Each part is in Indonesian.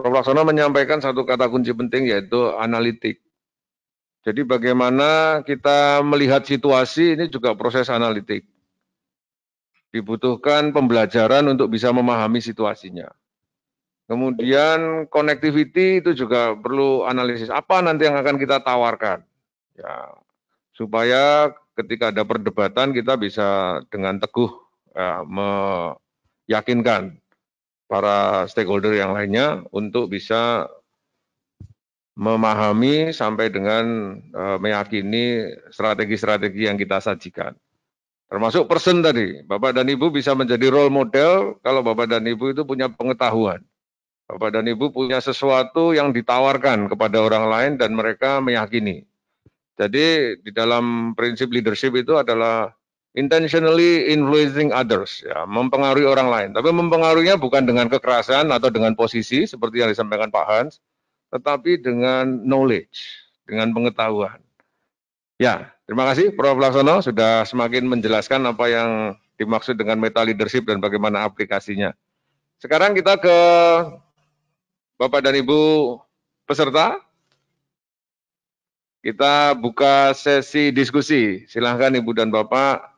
Prof. Laksono menyampaikan satu kata kunci penting yaitu analitik. Jadi bagaimana kita melihat situasi ini juga proses analitik. Dibutuhkan pembelajaran untuk bisa memahami situasinya. Kemudian connectivity itu juga perlu analisis. Apa nanti yang akan kita tawarkan? Ya, supaya ketika ada perdebatan kita bisa dengan teguh meyakinkan para stakeholder yang lainnya untuk bisa memahami sampai dengan meyakini strategi-strategi yang kita sajikan. Termasuk person tadi, Bapak dan Ibu bisa menjadi role model kalau Bapak dan Ibu itu punya pengetahuan. Bapak dan Ibu punya sesuatu yang ditawarkan kepada orang lain dan mereka meyakini. Jadi di dalam prinsip leadership itu adalah intentionally influencing others, ya, mempengaruhi orang lain. Tapi mempengaruhinya bukan dengan kekerasan atau dengan posisi seperti yang disampaikan Pak Hans, tetapi dengan knowledge, dengan pengetahuan. Ya, terima kasih Prof. Laksono sudah semakin menjelaskan apa yang dimaksud dengan meta leadership dan bagaimana aplikasinya. Sekarang kita ke Bapak dan Ibu peserta. Kita buka sesi diskusi. Silahkan Ibu dan Bapak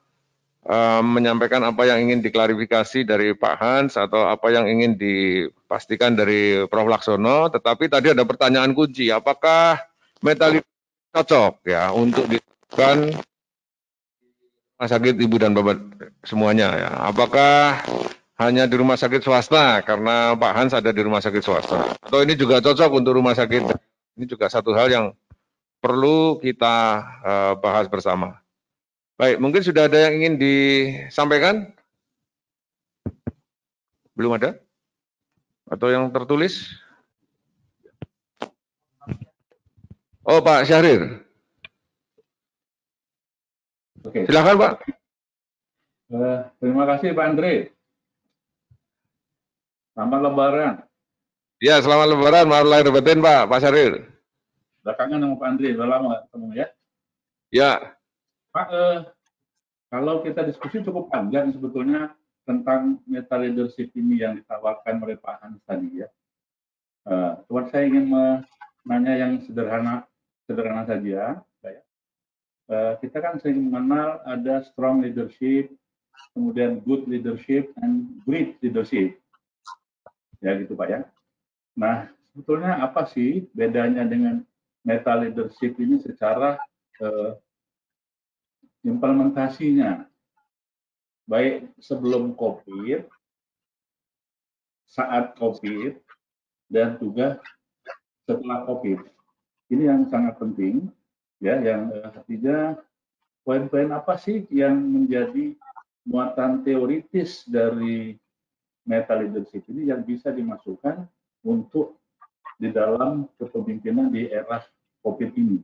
menyampaikan apa yang ingin diklarifikasi dari Pak Hans atau apa yang ingin dipastikan dari Prof. Laksono. Tetapi tadi ada pertanyaan kunci, apakah meta leadership cocok ya untuk dilakukan rumah sakit Ibu dan Bapak semuanya ya. Apakah hanya di rumah sakit swasta karena Pak Hans ada di rumah sakit swasta? Atau ini juga cocok untuk rumah sakit? Ini juga satu hal yang perlu kita bahas bersama. Baik, mungkin sudah ada yang ingin disampaikan? Belum ada? Atau yang tertulis? Oh, Pak Syahrir. Oke. Silakan, Pak. Terima kasih, Pak Andre. Selamat Lebaran. Ya, selamat Lebaran, maaf lahir batin, Pak Syahrir. Udah kangen sama Pak Andre, udah lama ketemu ya? Ya. Pak, kalau kita diskusi cukup panjang sebetulnya tentang meta leadership ini yang ditawarkan oleh Pak Hans tadi ya. Cuma saya ingin menanya yang sederhana saja. Kita kan sering mengenal ada strong leadership, kemudian good leadership, and great leadership. Ya gitu Pak ya. Nah, sebetulnya apa sih bedanya dengan meta leadership ini secara implementasinya? Baik sebelum COVID, saat COVID, dan juga setelah COVID. Ini yang sangat penting, ya, yang artinya poin-poin apa sih yang menjadi muatan teoritis dari meta leadership ini yang bisa dimasukkan untuk di dalam kepemimpinan di era COVID ini.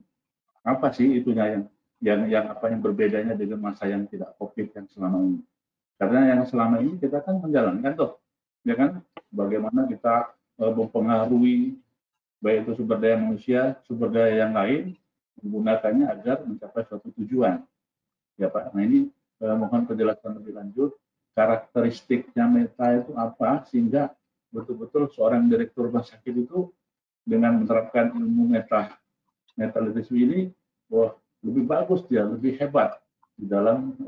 Apa sih itunya yang apa yang berbedanya dengan masa yang tidak COVID yang selama ini? Karena yang selama ini kita kan menjalankan tuh, ya kan, bagaimana kita mempengaruhi baik itu sumber daya manusia, sumber daya yang lain, menggunakannya agar mencapai suatu tujuan. Ya Pak, nah ini mohon penjelasan lebih lanjut, karakteristiknya meta itu apa, sehingga betul-betul seorang direktur rumah sakit itu dengan menerapkan ilmu meta leadership ini, wah, lebih bagus dia, lebih hebat di dalam.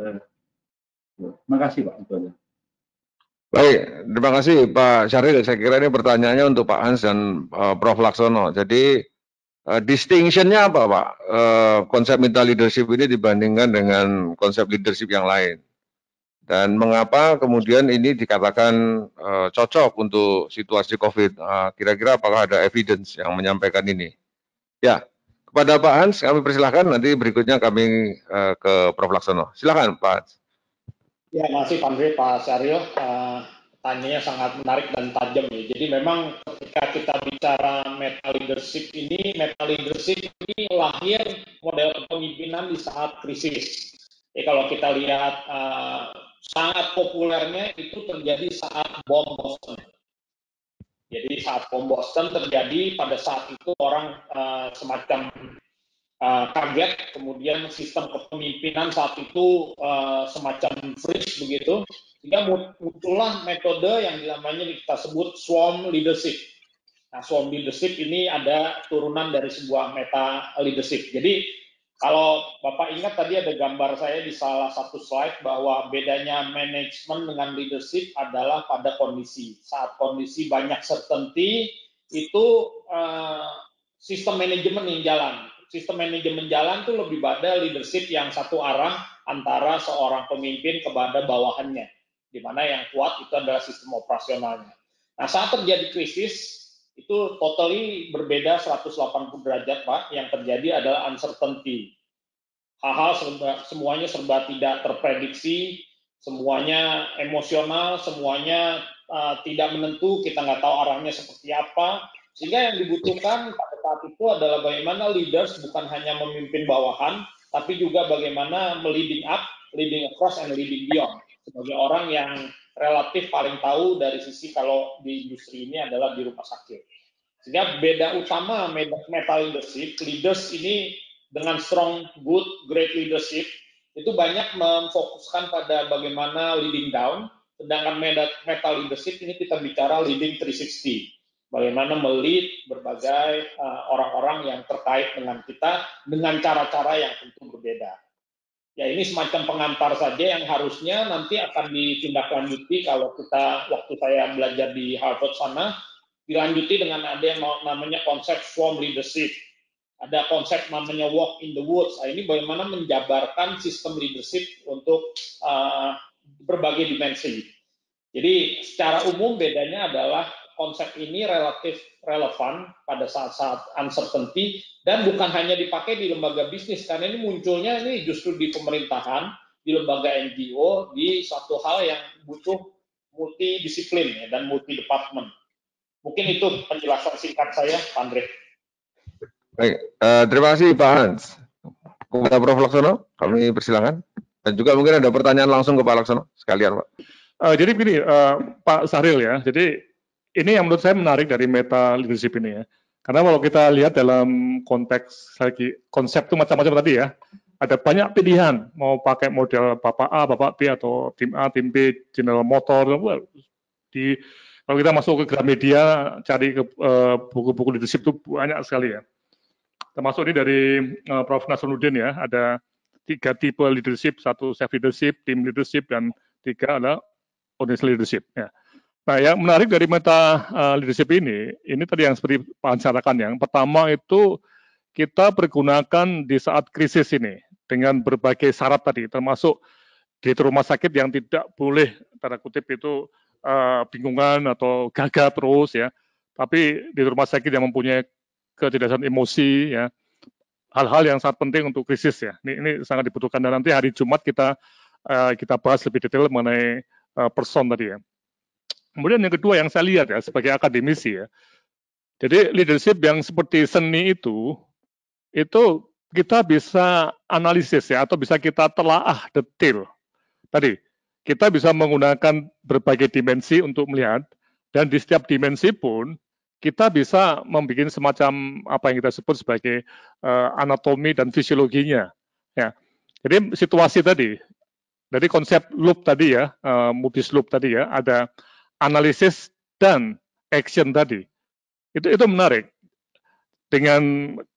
Terima kasih Pak. Itu aja. Baik, terima kasih Pak Syaril. Saya kira ini pertanyaannya untuk Pak Hans dan Prof. Laksono. Jadi distinction-nya apa Pak? Konsep meta leadership ini dibandingkan dengan konsep leadership yang lain. Dan mengapa kemudian ini dikatakan cocok untuk situasi COVID? Kira-kira apakah ada evidence yang menyampaikan ini? Ya, kepada Pak Hans kami persilahkan, nanti berikutnya kami ke Prof. Laksono. Silakan Pak Hans. Ya, masih Pak Andre, Pak Syaril, tanyanya sangat menarik dan tajam ya. Jadi memang ketika kita bicara meta leadership ini lahir model kepemimpinan di saat krisis. Jadi kalau kita lihat sangat populernya itu terjadi saat bom Boston. Jadi saat bom Boston terjadi, pada saat itu orang semacam kaget, kemudian sistem kepemimpinan saat itu semacam freeze begitu, sehingga muncullah metode yang namanya kita sebut swarm leadership. Nah, swarm leadership ini ada turunan dari sebuah meta leadership. Jadi kalau Bapak ingat tadi ada gambar saya di salah satu slide bahwa bedanya manajemen dengan leadership adalah pada kondisi. Saat kondisi banyak certainty, itu sistem manajemen yang jalan. Sistem manajemen jalan itu lebih pada leadership yang satu arah antara seorang pemimpin kepada bawahannya. Di mana yang kuat itu adalah sistem operasionalnya. Nah, saat terjadi krisis, itu totally berbeda 180 derajat, Pak. Yang terjadi adalah uncertainty. Hal-hal semuanya serba tidak terprediksi, semuanya emosional, semuanya tidak menentu, kita nggak tahu arahnya seperti apa. Sehingga yang dibutuhkan pada saat itu adalah bagaimana leaders bukan hanya memimpin bawahan, tapi juga bagaimana leading up, leading across, and leading beyond. Sebagai orang yang relatif paling tahu dari sisi kalau di industri ini adalah di rumah sakit. Sehingga beda utama meta leadership, leaders ini dengan strong, good, great leadership, itu banyak memfokuskan pada bagaimana leading down, sedangkan meta leadership ini kita bicara leading 360. Bagaimana melead berbagai orang-orang yang terkait dengan kita dengan cara-cara yang tentu berbeda. Ya, ini semacam pengantar saja yang harusnya nanti akan ditindaklanjuti kalau kita, waktu saya belajar di Harvard sana, dilanjuti dengan ada yang namanya konsep swarm leadership. Ada konsep namanya walk in the woods. Nah, ini bagaimana menjabarkan sistem leadership untuk berbagai dimensi. Jadi secara umum bedanya adalah konsep ini relatif relevan pada saat-saat uncertainty dan bukan hanya dipakai di lembaga bisnis, karena ini munculnya ini justru di pemerintahan, di lembaga NGO, di suatu hal yang butuh multidisiplin ya, dan multi-department. Mungkin itu penjelasan singkat saya, Pak Andre. Baik, terima kasih Pak Hans. Kepada Prof. Laksono, kami persilakan. Dan juga mungkin ada pertanyaan langsung ke Pak Laksono, sekalian Pak. Jadi begini, Pak Sahril ya, jadi ini yang menurut saya menarik dari meta leadership ini ya. Karena kalau kita lihat dalam konteks lagi konsep itu macam-macam tadi ya, ada banyak pilihan mau pakai model Bapak A, Bapak B atau tim A, tim B, General Motor. Kalau kita masuk ke Gramedia cari ke buku-buku leadership itu banyak sekali ya. Termasuk ini dari Prof. Nasruddin ya, ada 3 tipe leadership, 1 self leadership, team leadership, dan 3 adalah organizational leadership ya. Nah, yang menarik dari meta leadership ini tadi yang seperti Pak Hans katakan, yang pertama itu kita pergunakan di saat krisis ini dengan berbagai syarat tadi, termasuk di rumah sakit yang tidak boleh tanda kutip itu bingungan atau gagap terus ya, tapi di rumah sakit yang mempunyai kecerdasan emosi ya, hal-hal yang sangat penting untuk krisis ya. Ini sangat dibutuhkan, dan nanti hari Jumat kita bahas lebih detail mengenai person tadi ya. Kemudian yang kedua yang saya lihat ya sebagai akademisi ya, jadi leadership yang seperti seni itu kita bisa analisis ya, atau bisa kita telaah detail. Tadi kita bisa menggunakan berbagai dimensi untuk melihat, dan di setiap dimensi pun kita bisa membuat semacam apa yang kita sebut sebagai anatomi dan fisiologinya ya. Jadi situasi tadi, dari konsep loop tadi ya, Mobius loop tadi ya, ada analisis dan action tadi. Itu menarik. Dengan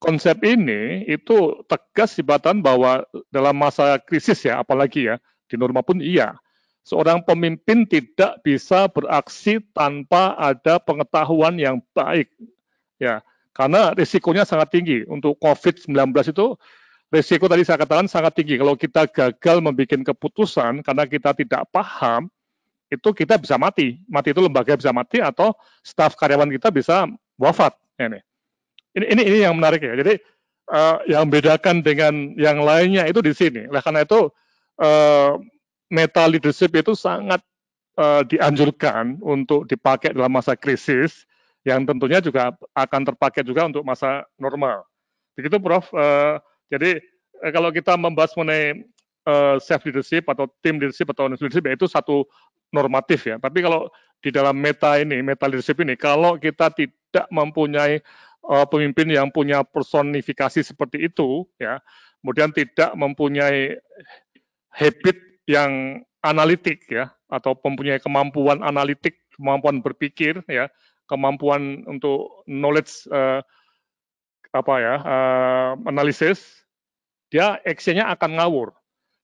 konsep ini itu tegas dibatan bahwa dalam masa krisis ya, apalagi ya, di norma pun iya, seorang pemimpin tidak bisa beraksi tanpa ada pengetahuan yang baik ya, karena risikonya sangat tinggi. Untuk COVID-19 itu risiko tadi saya katakan sangat tinggi. Kalau kita gagal membuat keputusan karena kita tidak paham, itu kita bisa mati itu lembaga bisa mati, atau staf karyawan kita bisa wafat. Ini yang menarik ya. Jadi yang membedakan dengan yang lainnya itu di sini. Oleh karena itu meta leadership itu sangat dianjurkan untuk dipakai dalam masa krisis, yang tentunya juga akan terpakai juga untuk masa normal. Begitu Prof. Jadi kalau kita membahas mengenai self leadership atau team leadership atau leadership, itu satu normatif ya. Tapi kalau di dalam meta leadership ini, kalau kita tidak mempunyai pemimpin yang punya personifikasi seperti itu ya, kemudian tidak mempunyai habit yang analitik ya, atau mempunyai kemampuan analitik, kemampuan berpikir ya, kemampuan untuk knowledge analisis, dia actionnya akan ngawur.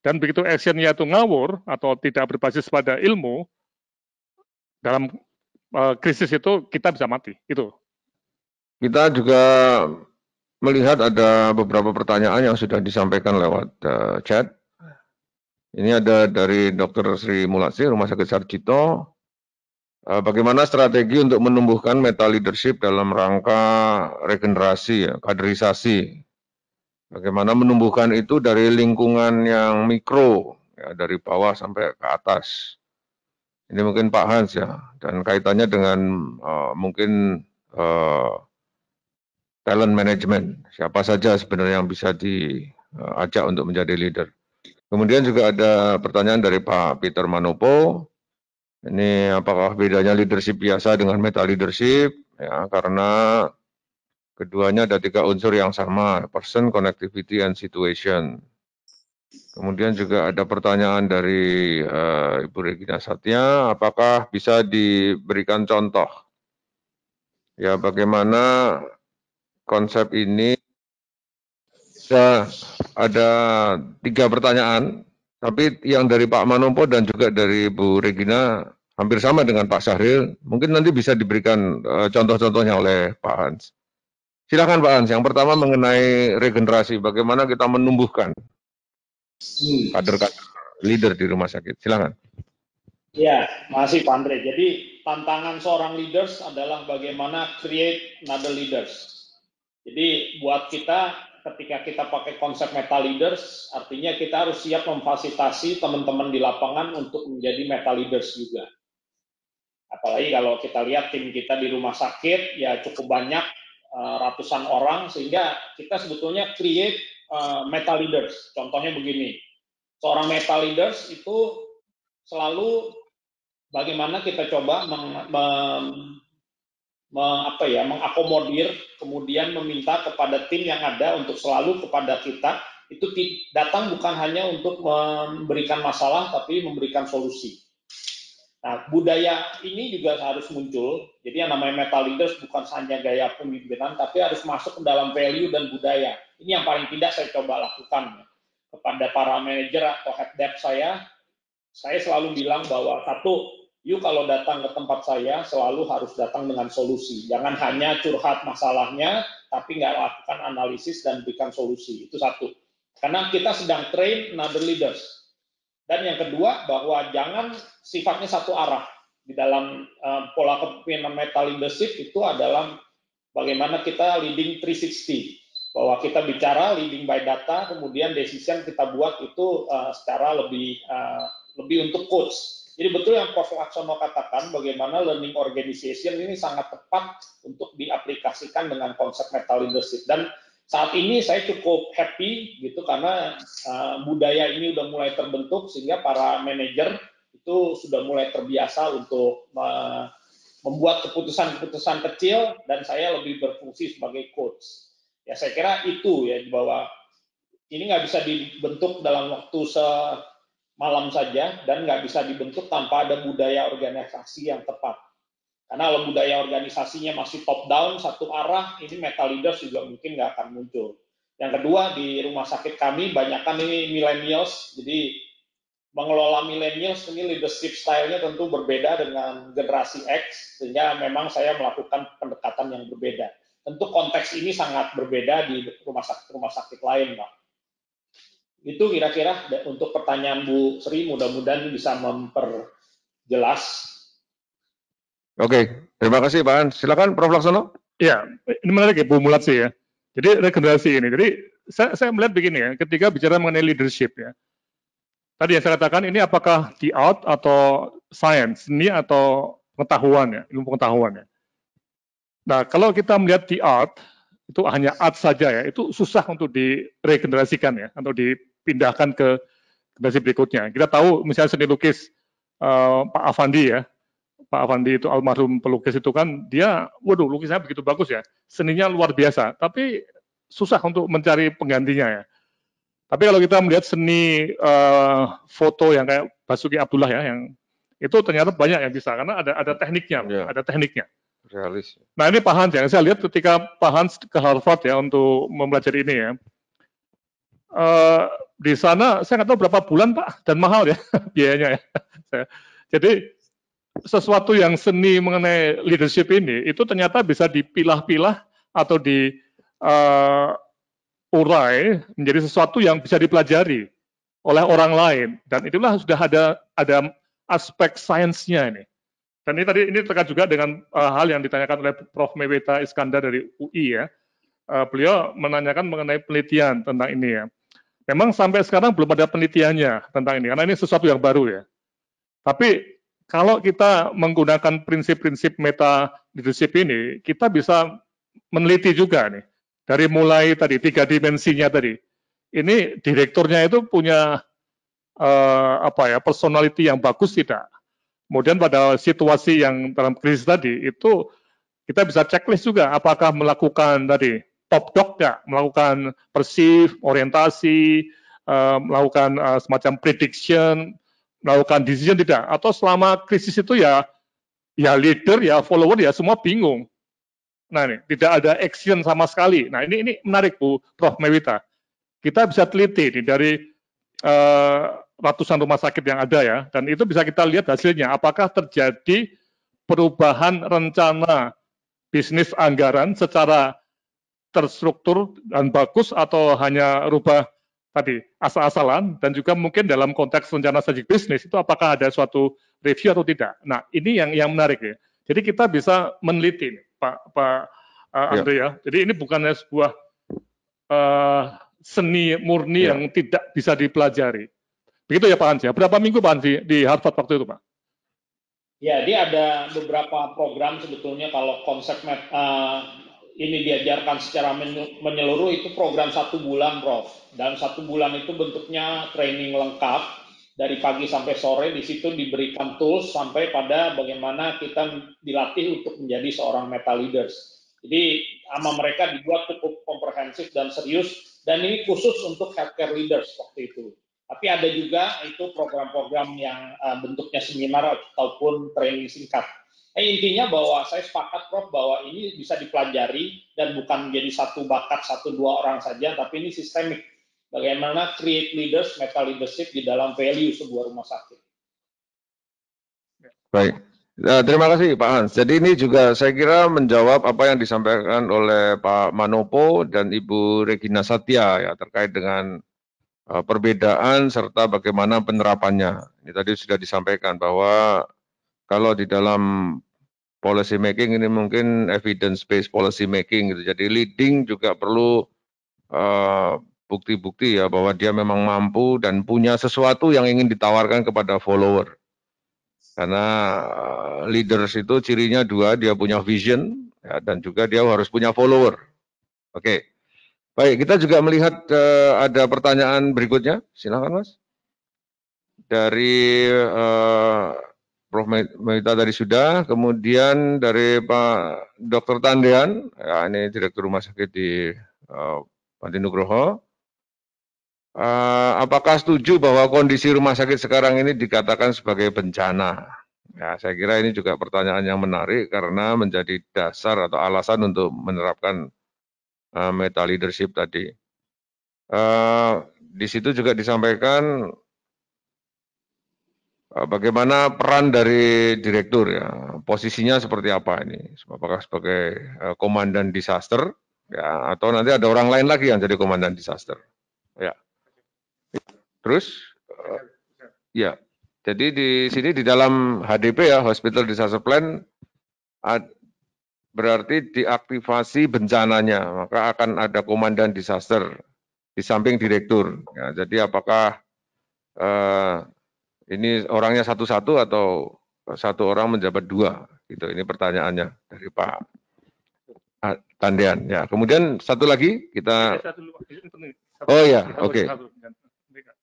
Dan begitu actionnya itu ngawur atau tidak berbasis pada ilmu, dalam krisis itu kita bisa mati. Itu. Kita juga melihat ada beberapa pertanyaan yang sudah disampaikan lewat chat. Ini ada dari Dr. Sri Mulatsi, Rumah Sakit Sarjito. Bagaimana strategi untuk menumbuhkan meta leadership dalam rangka regenerasi, kaderisasi. Bagaimana menumbuhkan itu dari lingkungan yang mikro, ya, dari bawah sampai ke atas. Ini mungkin Pak Hans ya, dan kaitannya dengan mungkin talent management. Siapa saja sebenarnya yang bisa diajak untuk menjadi leader. Kemudian juga ada pertanyaan dari Pak Peter Manopo. Ini apakah bedanya leadership biasa dengan meta leadership? Ya, karena keduanya ada 3 unsur yang sama, person, connectivity, and situation. Kemudian juga ada pertanyaan dari Ibu Regina Satya, apakah bisa diberikan contoh? Ya, bagaimana konsep ini? Ada 3 pertanyaan, tapi yang dari Pak Manopo dan juga dari Bu Regina hampir sama dengan Pak Syahril. Mungkin nanti bisa diberikan contoh-contohnya oleh Pak Hans. Silakan Pak Hans. Yang pertama mengenai regenerasi, bagaimana kita menumbuhkan kader-kader leader di rumah sakit. Silakan. Ya, masih Pak Andre. Jadi tantangan seorang leaders adalah bagaimana create another leaders. Jadi buat kita, ketika kita pakai konsep meta leaders, artinya kita harus siap memfasilitasi teman-teman di lapangan untuk menjadi meta leaders juga. Apalagi kalau kita lihat tim kita di rumah sakit, ya cukup banyak, ratusan orang, sehingga kita sebetulnya create meta leaders. Contohnya begini, seorang meta leaders itu selalu bagaimana kita coba mengakomodir, kemudian meminta kepada tim yang ada untuk selalu kepada kita, itu datang bukan hanya untuk memberikan masalah, tapi memberikan solusi. Nah, budaya ini juga harus muncul. Jadi yang namanya meta leaders bukan hanya gaya pemimpinan, tapi harus masuk ke dalam value dan budaya. Ini yang paling tidak saya coba lakukan kepada para manajer atau head desk saya selalu bilang bahwa satu, you kalau datang ke tempat saya selalu harus datang dengan solusi. Jangan hanya curhat masalahnya, tapi nggak lakukan analisis dan berikan solusi. Itu satu. Karena kita sedang train another leaders. Dan yang kedua, bahwa jangan sifatnya satu arah. Di dalam pola kepemimpinan meta leadership itu adalah bagaimana kita leading 360. Bahwa kita bicara leading by data, kemudian decision kita buat itu secara lebih untuk coach. Jadi betul yang Prof. Laksono katakan, bagaimana learning organization ini sangat tepat untuk diaplikasikan dengan konsep meta leadership. Dan saat ini saya cukup happy gitu karena budaya ini udah mulai terbentuk sehingga para manajer itu sudah mulai terbiasa untuk membuat keputusan-keputusan kecil dan saya lebih berfungsi sebagai coach. Ya saya kira itu ya, bahwa ini nggak bisa dibentuk dalam waktu malam saja dan nggak bisa dibentuk tanpa ada budaya organisasi yang tepat. Karena kalau budaya organisasinya masih top down, satu arah, ini meta leaders juga mungkin nggak akan muncul. Yang kedua, di rumah sakit kami, banyakkan ini millennials, jadi mengelola millennials ini leadership style-nya tentu berbeda dengan generasi X, sehingga memang saya melakukan pendekatan yang berbeda. Tentu konteks ini sangat berbeda di rumah sakit lain, Pak. Itu kira-kira untuk pertanyaan Bu Sri, mudah-mudahan bisa memperjelas. Oke, terima kasih Pak Hans. Silakan Prof. Laksono. Ya, ini menarik ya Bu Mulatsi ya. Jadi regenerasi ini, jadi saya melihat begini ya, ketika bicara mengenai leadership ya. Tadi yang saya katakan ini apakah the art atau science, seni atau pengetahuan ya, ilmu pengetahuan ya. Nah, kalau kita melihat the art, itu hanya art saja ya, itu susah untuk diregenerasikan ya, atau dipindahkan ke generasi berikutnya. Kita tahu misalnya seni lukis Pak Afandi ya, Pak Afandi itu almarhum pelukis itu kan, dia, waduh lukisannya begitu bagus ya, seninya luar biasa, tapi susah untuk mencari penggantinya ya. Tapi kalau kita melihat seni foto yang kayak Basuki Abdullah ya, yang itu ternyata banyak yang bisa, karena ada tekniknya, ada tekniknya. realis. Nah ini Pak Hans ya, saya lihat ketika Pak Hans ke Harvard ya untuk mempelajari ini ya, di sana saya nggak tahu berapa bulan Pak, dan mahal ya biayanya ya. Jadi sesuatu yang seni mengenai leadership ini itu ternyata bisa dipilah-pilah atau diurai menjadi sesuatu yang bisa dipelajari oleh orang lain, dan itulah sudah ada aspek sainsnya ini. Dan ini terkait juga dengan hal yang ditanyakan oleh Prof. Meweta Iskandar dari UI ya. Beliau menanyakan mengenai penelitian tentang ini ya. Memang sampai sekarang belum ada penelitiannya tentang ini, karena ini sesuatu yang baru ya. Tapi kalau kita menggunakan prinsip-prinsip meta leadership ini, kita bisa meneliti juga nih. Dari mulai tadi 3 dimensinya tadi. Ini direkturnya itu punya personality yang bagus tidak? Kemudian pada situasi yang dalam krisis tadi, itu kita bisa checklist juga, apakah melakukan tadi top dog nggak, melakukan perceive, orientasi, melakukan semacam prediction, melakukan decision tidak, atau selama krisis itu ya leader, ya follower, ya semua bingung. Nah ini, tidak ada action sama sekali. Nah ini menarik Bu Prof. Mewita. Kita bisa teliti nih, dari ratusan rumah sakit yang ada ya, dan itu bisa kita lihat hasilnya, apakah terjadi perubahan rencana bisnis anggaran secara terstruktur dan bagus, atau hanya rubah tadi asal-asalan, dan juga mungkin dalam konteks rencana strategik bisnis itu apakah ada suatu review atau tidak. Nah ini yang menarik ya. Jadi kita bisa meneliti Pak Andre ya. Jadi ini bukannya sebuah seni murni yang tidak bisa dipelajari. Begitu ya Pak Hans ya. Berapa minggu Pak Hans di Harvard waktu itu Pak? Ya, dia ada beberapa program sebetulnya kalau konsep ini diajarkan secara menyeluruh, itu program 1 bulan Prof. Dan 1 bulan itu bentuknya training lengkap dari pagi sampai sore. Di situ diberikan tools sampai pada bagaimana kita dilatih untuk menjadi seorang meta leaders. Jadi sama mereka dibuat cukup komprehensif dan serius, dan ini khusus untuk healthcare leaders waktu itu. Tapi ada juga itu program-program yang bentuknya seminar ataupun training singkat. Intinya bahwa saya sepakat Prof bahwa ini bisa dipelajari dan bukan menjadi satu bakat 1-2 orang saja, tapi ini sistemik. Bagaimana create leaders, meta leadership di dalam value sebuah rumah sakit. Baik. Terima kasih Pak Hans. Jadi ini juga saya kira menjawab apa yang disampaikan oleh Pak Manopo dan Ibu Regina Satya ya, terkait dengan perbedaan serta bagaimana penerapannya. Ini tadi sudah disampaikan bahwa kalau di dalam policy making ini mungkin evidence based policy making gitu. Jadi leading juga perlu bukti-bukti ya bahwa dia memang mampu dan punya sesuatu yang ingin ditawarkan kepada follower. Karena leaders itu cirinya 2, dia punya vision ya, dan juga dia harus punya follower. Oke. Baik, kita juga melihat ada pertanyaan berikutnya. Silakan Mas. Dari Prof. Mewita tadi sudah, kemudian dari Pak Dr. Tandean, ya, ini Direktur Rumah Sakit di Panti Nugroho. Apakah setuju bahwa kondisi rumah sakit sekarang ini dikatakan sebagai bencana? Ya, saya kira ini juga pertanyaan yang menarik karena menjadi dasar atau alasan untuk menerapkan meta leadership tadi. Di situ juga disampaikan bagaimana peran dari direktur ya, posisinya seperti apa ini? Apakah sebagai komandan disaster ya, atau nanti ada orang lain lagi yang jadi komandan disaster? Ya. Terus ya. Jadi di sini di dalam HDP ya, Hospital Disaster Plan, berarti diaktifasi bencananya, maka akan ada komandan disaster di samping direktur. Ya, jadi apakah ini orangnya satu-satu atau satu orang menjabat 2? Gitu. Ini pertanyaannya dari Pak Tandean. Ya, kemudian satu lagi kita. Oh ya, oke.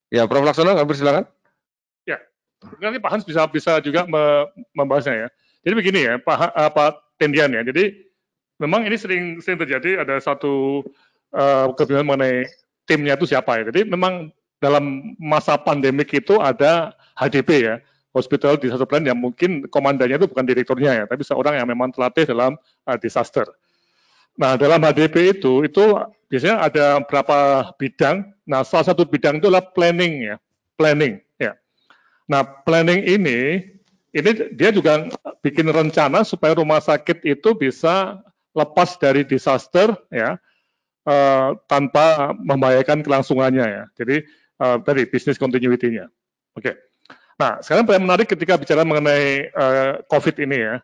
Ya, Prof. Laksono, silakan. Ya, nanti Pak Hans bisa juga membahasnya ya. Jadi begini ya, Pak Tandean ya. Jadi memang ini sering terjadi, ada satu kebingungan mengenai timnya itu siapa ya. Jadi memang dalam masa pandemik itu ada HDP ya, hospital disaster plan yang mungkin komandannya itu bukan direkturnya ya, tapi seorang yang memang terlatih dalam disaster. Nah, dalam HDP itu biasanya ada beberapa bidang. Nah, salah satu bidang itu adalah planning ya, planning ya. Nah, planning ini dia juga bikin rencana supaya rumah sakit itu bisa lepas dari disaster ya, tanpa membahayakan kelangsungannya ya. Jadi tadi bisnis continuity-nya. Oke. Nah, sekarang yang menarik ketika bicara mengenai COVID ini ya.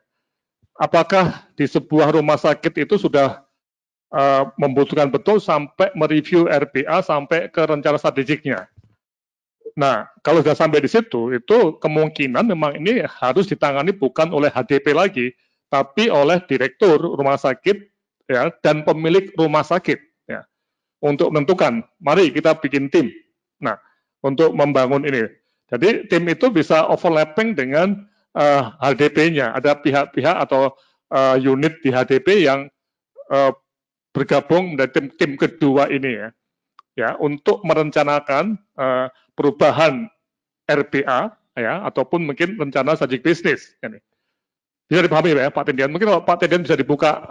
Apakah di sebuah rumah sakit itu sudah membutuhkan betul sampai mereview RPA sampai ke rencana strategiknya? Nah, kalau sudah sampai di situ, itu kemungkinan memang ini harus ditangani bukan oleh HDP lagi, tapi oleh direktur rumah sakit ya dan pemilik rumah sakit ya untuk menentukan. Mari kita bikin tim. Nah, untuk membangun ini. Jadi tim itu bisa overlapping dengan HDP-nya. Ada pihak-pihak atau unit di HDP yang bergabung menjadi tim kedua ini ya untuk merencanakan perubahan RPA ya ataupun mungkin rencana strategik bisnis ini. Bisa dipahami ya Pak Tendian. Mungkin kalau Pak Tendian bisa dibuka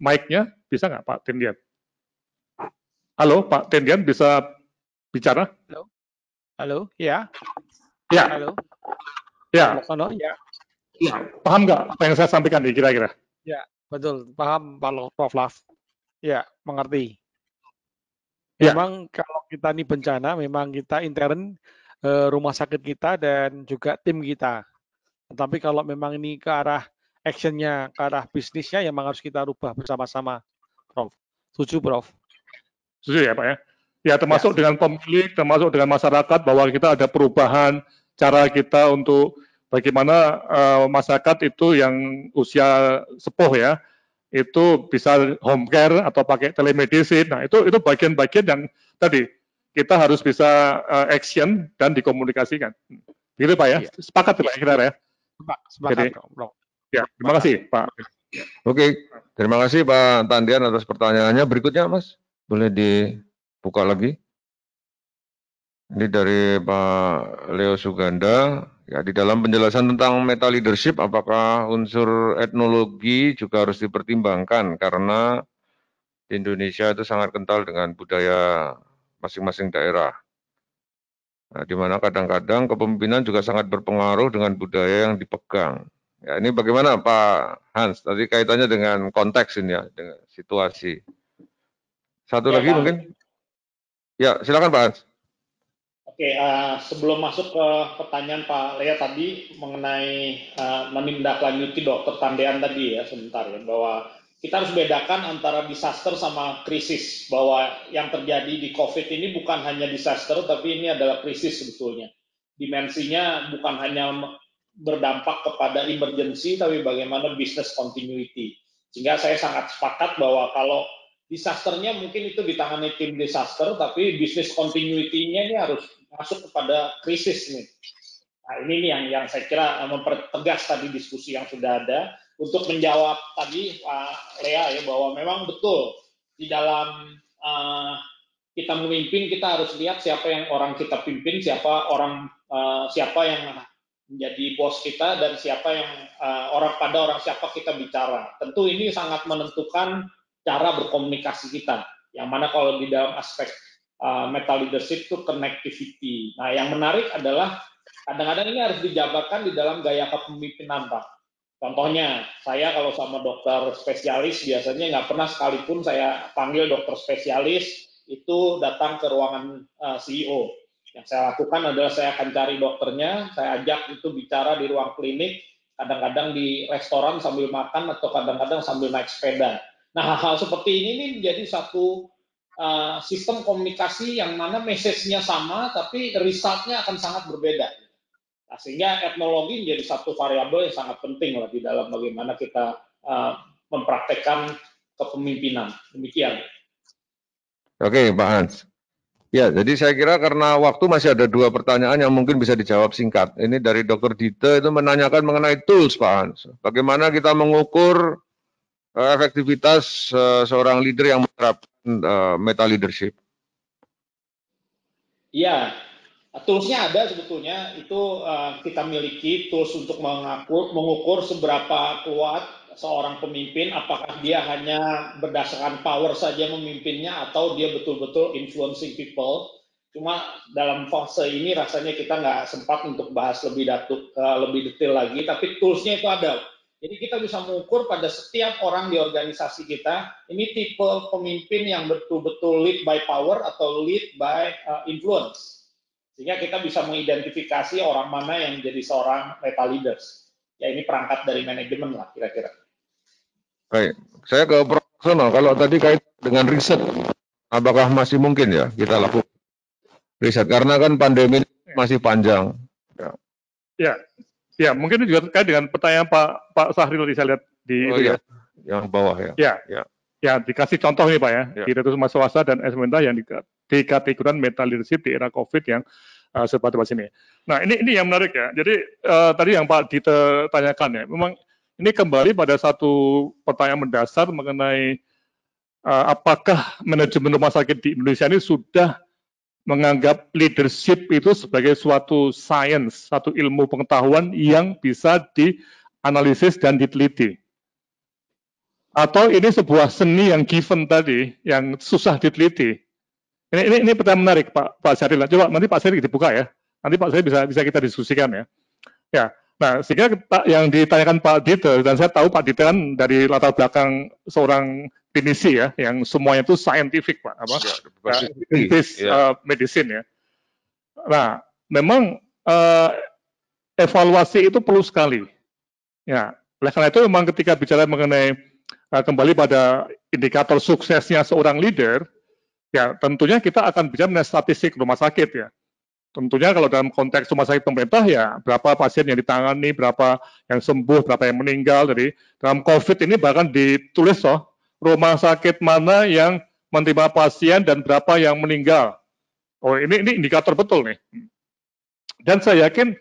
mic-nya, bisa nggak Pak Tendian? Halo Pak Tendian, bisa bicara? Halo, ya. Ya. Halo. Ya. Halo, ya. Ya. Paham nggak apa yang saya sampaikan nih kira-kira? Ya, betul. Paham Pak Prof. Laf. Ya, mengerti. Ya. Memang kalau kita ini bencana, memang kita intern rumah sakit kita dan juga tim kita. Tetapi kalau memang ini ke arah action-nya, ke arah bisnisnya, ya memang harus kita rubah bersama-sama, Prof. Setuju, Prof? Setuju ya Pak ya? Ya termasuk dengan pemilik, termasuk dengan masyarakat bahwa kita ada perubahan cara kita untuk bagaimana masyarakat itu yang usia sepuh ya, itu bisa home care atau pakai telemedicine. Nah itu bagian-bagian yang tadi kita harus bisa action dan dikomunikasikan. Gitu Pak ya? Sepakat Pak ya? Sepakat, Prof. Ya, terima kasih Pak. Oke, terima kasih Pak Tandian atas pertanyaannya. Berikutnya Mas, boleh dibuka lagi. Ini dari Pak Leo Suganda. Ya, di dalam penjelasan tentang meta leadership, apakah unsur etnologi juga harus dipertimbangkan karena di Indonesia itu sangat kental dengan budaya masing-masing daerah. Nah, di mana kadang-kadang kepemimpinan juga sangat berpengaruh dengan budaya yang dipegang. Ya, ini bagaimana Pak Hans? Tadi kaitannya dengan konteks ini ya, dengan situasi. Satu Ya, lagi Pak. mungkin. Ya, silakan Pak Hans. Oke, sebelum masuk ke pertanyaan Pak Lea tadi mengenai menindaklanjuti Dokter Tandean tadi ya sebentar ya, bahwa kita harus bedakan antara disaster sama krisis, bahwa yang terjadi di COVID ini bukan hanya disaster, tapi ini adalah krisis sebetulnya. Dimensinya bukan hanya berdampak kepada emergency, tapi bagaimana business continuity. Sehingga saya sangat sepakat bahwa kalau disasternya mungkin itu ditangani tim disaster, tapi business continuity-nya ini harus masuk kepada krisis nih. Nah ini nih yang saya kira mempertegas tadi diskusi yang sudah ada untuk menjawab tadi Pak Lea ya, bahwa memang betul di dalam kita memimpin kita harus lihat siapa yang orang kita pimpin, siapa yang menjadi bos kita dan siapa yang orang siapa kita bicara. Tentu ini sangat menentukan cara berkomunikasi kita, yang mana kalau di dalam aspek meta leadership itu connectivity. Nah, yang menarik adalah kadang-kadang ini harus dijabarkan di dalam gaya kepemimpinan, Pak. Contohnya, saya kalau sama dokter spesialis biasanya nggak pernah sekalipun saya panggil dokter spesialis itu datang ke ruangan CEO. Yang saya lakukan adalah saya akan cari dokternya, saya ajak itu bicara di ruang klinik, kadang-kadang di restoran sambil makan atau kadang-kadang sambil naik sepeda. Nah, hal-hal seperti ini menjadi satu sistem komunikasi yang mana message-nya sama, tapi result-nya akan sangat berbeda. Nah, sehingga etnologi menjadi satu variabel yang sangat penting lah di dalam bagaimana kita mempraktekkan kepemimpinan. Demikian. Oke, Pak Hans. Ya, jadi saya kira karena waktu masih ada 2 pertanyaan yang mungkin bisa dijawab singkat. Ini dari Dr. Dite itu menanyakan mengenai tools, Pak Hans. Bagaimana kita mengukur efektivitas seorang leader yang menerapkan meta leadership? Iya, Toolsnya ada sebetulnya, itu kita miliki tools untuk mengukur seberapa kuat seorang pemimpin, apakah dia hanya berdasarkan power saja memimpinnya atau dia betul-betul influencing people. Cuma dalam fase ini rasanya kita nggak sempat untuk bahas lebih detail lagi, tapi toolsnya itu ada. Jadi kita bisa mengukur pada setiap orang di organisasi kita, ini tipe pemimpin yang betul-betul lead by power atau lead by influence. Sehingga kita bisa mengidentifikasi orang mana yang menjadi seorang meta leaders. Ya ini perangkat dari manajemen lah kira-kira. Baik, saya ke Prof. Sono. Kalau tadi kait dengan riset, apakah masih mungkin ya kita lakukan riset? Karena kan pandemi masih panjang. Ya, mungkin ini juga terkait dengan pertanyaan Pak Sahril tadi saya lihat di Oh iya, yang bawah ya. Ya, dikasih contoh nih Pak ya, Ya. di Direktur Humas Swasta dan pemerintah yang dikategorikan meta leadership di era COVID yang seperti ini. Nah, ini yang menarik ya. Jadi tadi yang Pak Dita tanyakan ya, memang ini kembali pada satu pertanyaan mendasar mengenai apakah manajemen rumah sakit di Indonesia ini sudah menganggap leadership itu sebagai suatu sains, satu ilmu pengetahuan yang bisa dianalisis dan diteliti. Atau ini sebuah seni yang given tadi, yang susah diteliti. Ini pertanyaan menarik Pak Syaril. Coba nanti Pak Syaril dibuka ya. Nanti Pak Syaril bisa kita diskusikan ya. Ya, nah sehingga yang ditanyakan Pak Dito, dan saya tahu Pak Dito kan dari latar belakang seorang klinisi ya, yang semuanya itu scientific Pak, medicine ya. Nah, memang evaluasi itu perlu sekali. Ya, oleh karena itu memang ketika bicara mengenai kembali pada indikator suksesnya seorang leader, ya tentunya kita akan bicara mengenai statistik rumah sakit ya. Tentunya kalau dalam konteks rumah sakit pemerintah ya berapa pasien yang ditangani, berapa yang sembuh, berapa yang meninggal. Jadi dalam COVID ini bahkan ditulis rumah sakit mana yang menerima pasien dan berapa yang meninggal. Oh ini indikator betul nih. Dan saya yakin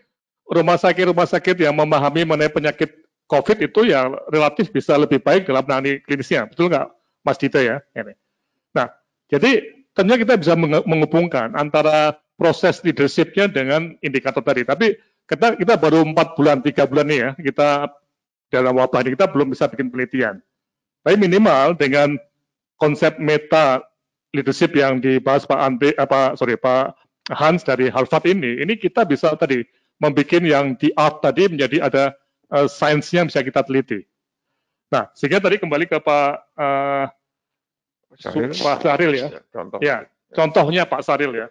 rumah sakit yang memahami mengenai penyakit COVID itu ya relatif bisa lebih baik dalam menangani klinisnya. Betul nggak Mas Dito ya? Nah, jadi tentunya kita bisa menghubungkan antara proses leadership-nya dengan indikator tadi. Tapi kita baru 4 bulan, 3 bulan nih ya, kita dalam wabah ini kita belum bisa bikin penelitian. Tapi minimal dengan konsep meta leadership yang dibahas Pak Hans dari Harvard ini kita bisa tadi membuat yang di art tadi menjadi ada sainsnya bisa kita teliti. Nah, sehingga tadi kembali ke Pak Sahril ya. Contohnya Pak Sahril ya.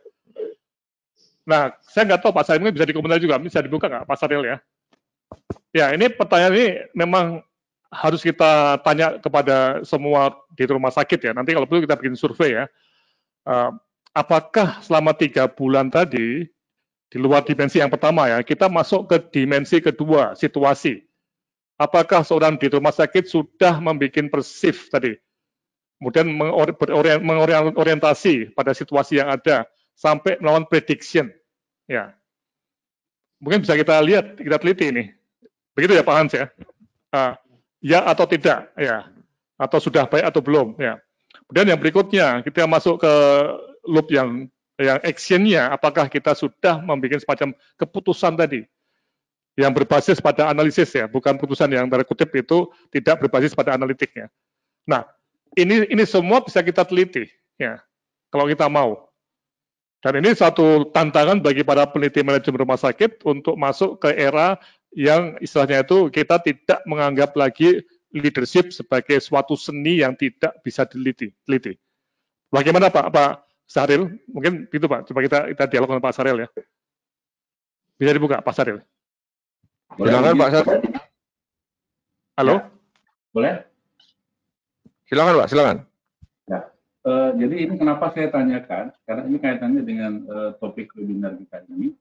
Nah, saya nggak tahu Pak Sahril bisa dikomentari juga, bisa dibuka nggak Pak Sahril ya? Ya, ini pertanyaan ini memang harus kita tanya kepada semua di rumah sakit ya. Nanti kalau perlu kita bikin survei ya. Apakah selama 3 bulan tadi di luar dimensi yang pertama ya, kita masuk ke dimensi kedua, situasi. Apakah seorang di rumah sakit sudah membuat persif tadi? Kemudian mengorientasi pada situasi yang ada sampai melawan prediction. Ya, mungkin bisa kita lihat, kita teliti ini. Begitu ya Pak Hans ya. Ya atau tidak, ya, atau sudah baik atau belum. Ya. Kemudian yang berikutnya kita masuk ke loop yang actionnya. Apakah kita sudah membuat semacam keputusan tadi yang berbasis pada analisis ya, bukan keputusan yang tanda kutip itu tidak berbasis pada analitiknya. Nah, ini semua bisa kita teliti ya kalau kita mau. Dan ini satu tantangan bagi para peneliti manajemen rumah sakit untuk masuk ke era yang istilahnya itu kita tidak menganggap lagi leadership sebagai suatu seni yang tidak bisa diteliti. Bagaimana Pak Sahril? Mungkin itu Pak, coba kita dialog dengan Pak Sahril ya. Bisa dibuka Pak Sahril. Silakan Pak Sahril. Halo? Ya. Boleh? Silakan Pak, silakan. Ya. Jadi ini kenapa saya tanyakan, karena ini kaitannya dengan topik webinar kita ini.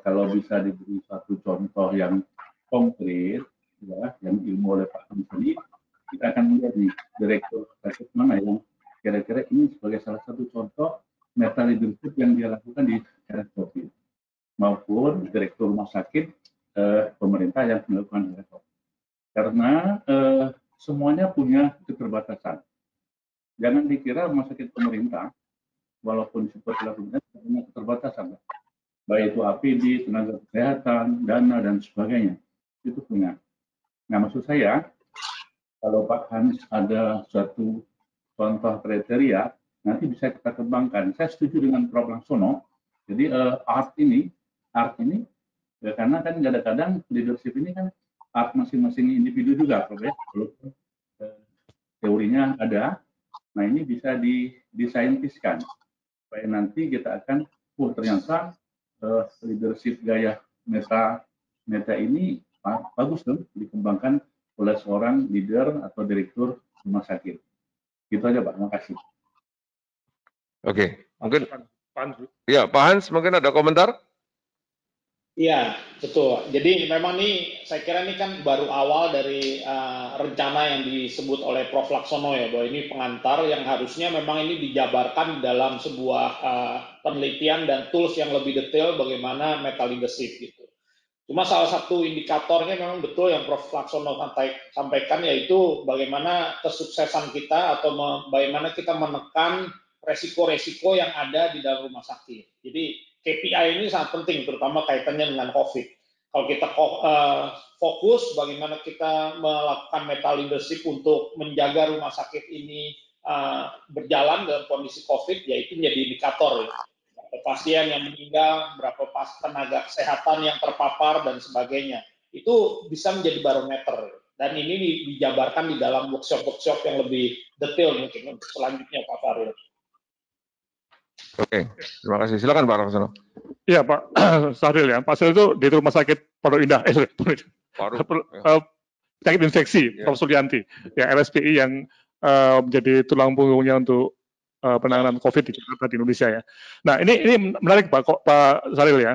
Kalau bisa diberi satu contoh yang konkret, ya, yang ilmu oleh Pak Hans ini, kita akan melihat nih direktur sakit mana yang kira-kira ini sebagai salah satu contoh meta leadership yang dia lakukan di era COVID, maupun direktur rumah sakit pemerintah yang melakukan era COVID. Karena semuanya punya keterbatasan. Jangan dikira rumah sakit pemerintah, walaupun seperti lakukan, punya keterbatasan. baik itu APD, tenaga kesehatan, dana, dan sebagainya. Itu punya. Nah, maksud saya, kalau Pak Hans ada suatu contoh kriteria, nanti bisa kita kembangkan. Saya setuju dengan Prof. Laksono. Jadi art ini ya, karena kan kadang-kadang leadership ini kan art masing-masing individu juga, Prof. Ya. Walaupun teorinya ada, nah ini bisa disaintiskan. Supaya nanti kita akan, ternyata leadership gaya meta ini bagus dong dikembangkan oleh seorang leader atau direktur rumah sakit. Gitu aja Pak, terima kasih. Oke, mungkin ya Pak Hans mungkin ada komentar? Iya, betul. Jadi memang nih, saya kira ini kan baru awal dari rencana yang disebut oleh Prof. Laksono ya, bahwa ini pengantar yang harusnya memang ini dijabarkan dalam sebuah penelitian dan tools yang lebih detail bagaimana meta leadership gitu. Cuma salah satu indikatornya memang betul yang Prof. Laksono sampaikan, yaitu bagaimana kesuksesan kita atau bagaimana kita menekan resiko-resiko yang ada di dalam rumah sakit. Jadi KPI ini sangat penting, terutama kaitannya dengan COVID. Kalau kita fokus bagaimana kita melakukan meta leadership untuk menjaga rumah sakit ini berjalan dalam kondisi COVID, yaitu menjadi indikator ya. Berapa pasien yang meninggal, berapa tenaga kesehatan yang terpapar, dan sebagainya. Itu bisa menjadi barometer. Dan ini dijabarkan di dalam workshop-workshop yang lebih detail mungkin untuk selanjutnya, Pak Fahril. Oke, terima kasih. Silakan Pak Laksono. Iya Pak Sahril ya. Pak Sahril itu di Rumah Sakit Pondok Indah. Penyakit infeksi, Prof. Sulianti. Ya, RSPI yang menjadi tulang punggungnya untuk penanganan COVID di Jakarta, di Indonesia ya. Nah ini menarik Pak Sahril ya.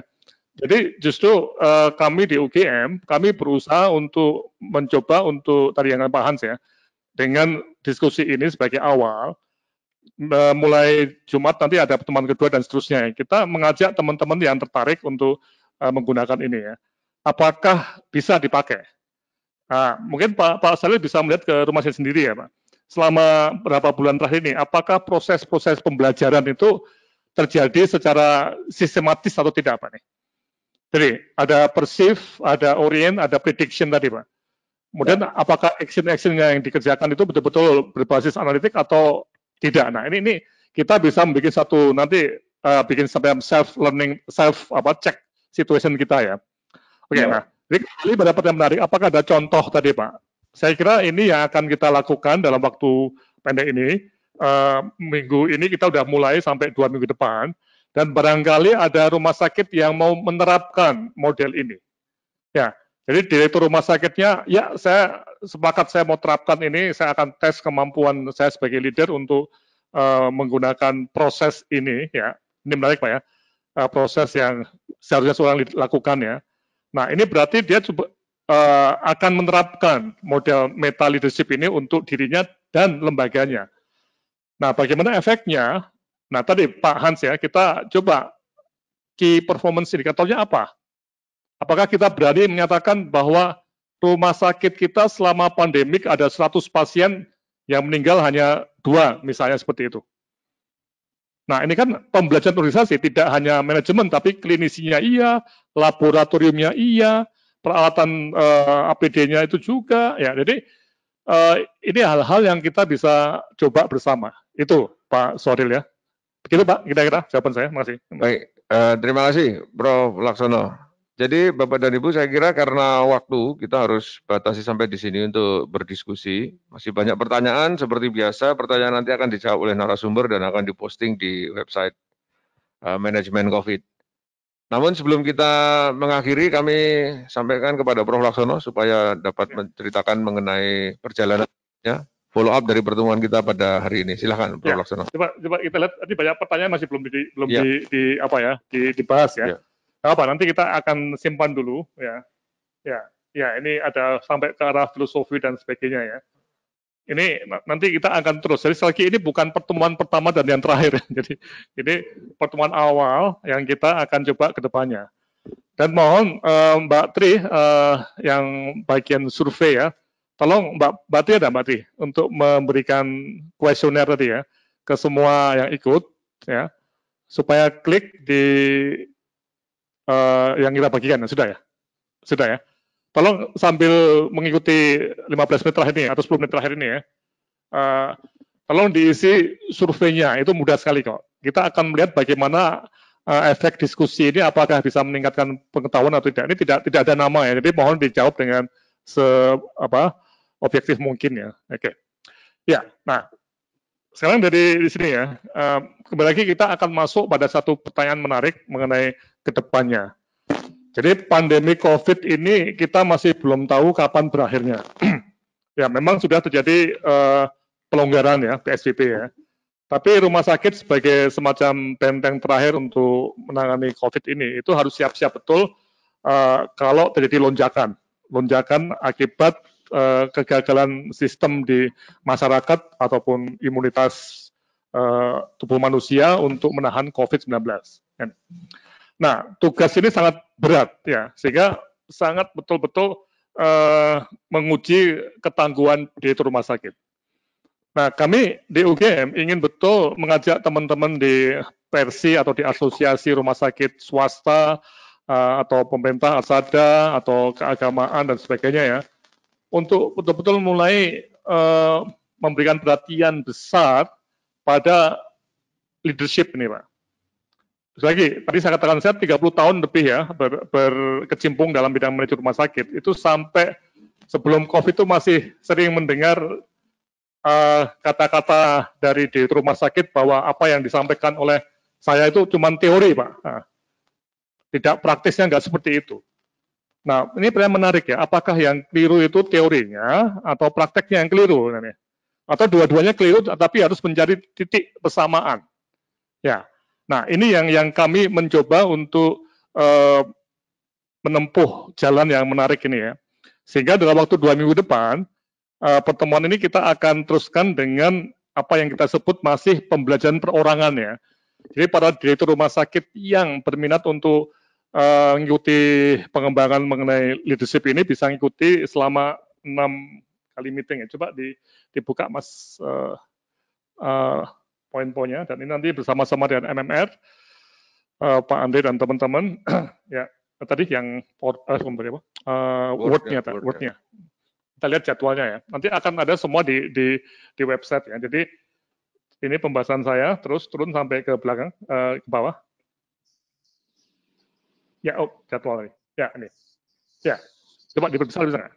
Jadi justru kami di UGM, kami berusaha untuk mencoba untuk tadi yang Pak Hans ya, dengan diskusi ini sebagai awal, mulai Jumat nanti ada pertemuan kedua dan seterusnya. Kita mengajak teman-teman yang tertarik untuk menggunakan ini ya. Apakah bisa dipakai? Nah, mungkin Pak Sahril bisa melihat ke rumah saya sendiri ya Pak. Selama berapa bulan terakhir ini, apakah proses-proses pembelajaran itu terjadi secara sistematis atau tidak Pak nih? Jadi ada perceive, ada orient, ada prediction tadi Pak. Kemudian apakah action-action yang dikerjakan itu betul-betul berbasis analitik atau tidak? Nah ini kita bisa membuat satu nanti bikin sampai self learning, check situation kita ya. Oke, nah ini pada yang menarik. Apakah ada contoh tadi Pak? Saya kira ini yang akan kita lakukan dalam waktu pendek ini. Minggu ini kita udah mulai sampai 2 minggu depan. Dan barangkali ada rumah sakit yang mau menerapkan model ini. Ya, jadi direktur rumah sakitnya, ya saya sepakat saya mau terapkan ini, saya akan tes kemampuan saya sebagai leader untuk menggunakan proses ini, ya. Ini menarik Pak ya, proses yang seharusnya seorang lakukan ya. Nah ini berarti dia akan menerapkan model meta leadership ini untuk dirinya dan lembaganya. Nah bagaimana efeknya? Nah tadi Pak Hans ya, kita coba key performance indikatornya apa? Apakah kita berani menyatakan bahwa rumah sakit kita selama pandemik ada 100 pasien yang meninggal hanya 2 misalnya seperti itu. Nah ini kan pembelajaran organisasi, tidak hanya manajemen tapi klinisinya iya, laboratoriumnya iya, peralatan APD-nya itu juga ya. Jadi ini hal-hal yang kita bisa coba bersama. Itu Pak Sahril ya. Begitu Pak, kira-kira jawaban saya. Terima kasih. Baik, terima kasih Prof. Laksono. Jadi Bapak dan Ibu saya kira karena waktu kita harus batasi sampai di sini untuk berdiskusi. Masih banyak pertanyaan seperti biasa, pertanyaan nanti akan dijawab oleh narasumber dan akan diposting di website manajemen COVID. Namun sebelum kita mengakhiri kami sampaikan kepada Prof. Laksono supaya dapat menceritakan mengenai perjalanannya. Follow up dari pertemuan kita pada hari ini. Silakan Prof. Laksono. Coba kita lihat tadi banyak pertanyaan masih belum dibahas ya. Apa nanti kita akan simpan dulu ya. Ya ini ada sampai ke arah filosofi dan sebagainya ya. Ini nanti kita akan terus. Jadi selagi ini bukan pertemuan pertama dan yang terakhir. Jadi ini pertemuan awal yang kita akan coba ke depannya. Dan mohon Mbak Tri yang bagian survei ya. Tolong Mbak Tri ada Mbak Tri untuk memberikan kuesioner tadi ya ke semua yang ikut ya supaya klik di yang kita bagikan. Sudah ya? Sudah ya? Tolong sambil mengikuti 15 menit terakhir ini atau 10 menit terakhir ini ya. Tolong diisi surveinya, itu mudah sekali kok. Kita akan melihat bagaimana efek diskusi ini apakah bisa meningkatkan pengetahuan atau tidak. Ini tidak ada nama ya, jadi mohon dijawab dengan objektif mungkin ya. Oke. Ya, nah sekarang dari di sini ya, kembali lagi kita akan masuk pada satu pertanyaan menarik mengenai kedepannya. Jadi pandemi COVID ini kita masih belum tahu kapan berakhirnya. Ya, memang sudah terjadi pelonggaran ya, PSBB ya. Tapi rumah sakit sebagai semacam benteng terakhir untuk menangani COVID ini, itu harus siap-siap betul kalau terjadi lonjakan akibat kegagalan sistem di masyarakat ataupun imunitas tubuh manusia untuk menahan COVID-19. Nah, tugas ini sangat berat ya, sehingga sangat betul-betul menguji ketangguhan di rumah sakit. Nah, kami di UGM ingin betul mengajak teman-teman di Persi atau di asosiasi rumah sakit swasta atau pemerintah asada atau keagamaan dan sebagainya ya, untuk betul-betul mulai memberikan perhatian besar pada leadership ini, Pak. Lagi, tadi saya katakan saya 30 tahun lebih ya berkecimpung dalam bidang manajemen rumah sakit. Itu sampai sebelum COVID itu masih sering mendengar kata-kata dari di rumah sakit bahwa apa yang disampaikan oleh saya itu cuma teori, Pak. Nah, tidak praktisnya nggak seperti itu. Nah, ini pertanyaan menarik ya. Apakah yang keliru itu teorinya atau prakteknya yang keliru? Atau dua-duanya keliru, tapi harus mencari titik persamaan. Ya. Nah, ini yang kami mencoba untuk menempuh jalan yang menarik ini ya. Sehingga dalam waktu 2 minggu depan, pertemuan ini kita akan teruskan dengan apa yang kita sebut masih pembelajaran perorangan ya. Jadi para direktur rumah sakit yang berminat untuk mengikuti pengembangan mengenai leadership ini bisa mengikuti selama 6 kali meeting ya. Coba dibuka Mas poin-poinnya, dan ini nanti bersama-sama dengan MMR, Pak Andre dan teman-teman. Ya, tadi yang word-nya. Kita lihat jadwalnya ya. Nanti akan ada semua di website ya. Jadi ini pembahasan saya, terus turun sampai ke belakang, ke bawah. Ya, jadwal ini. Ya, ini. Ya, coba diperbesar bisa nggak?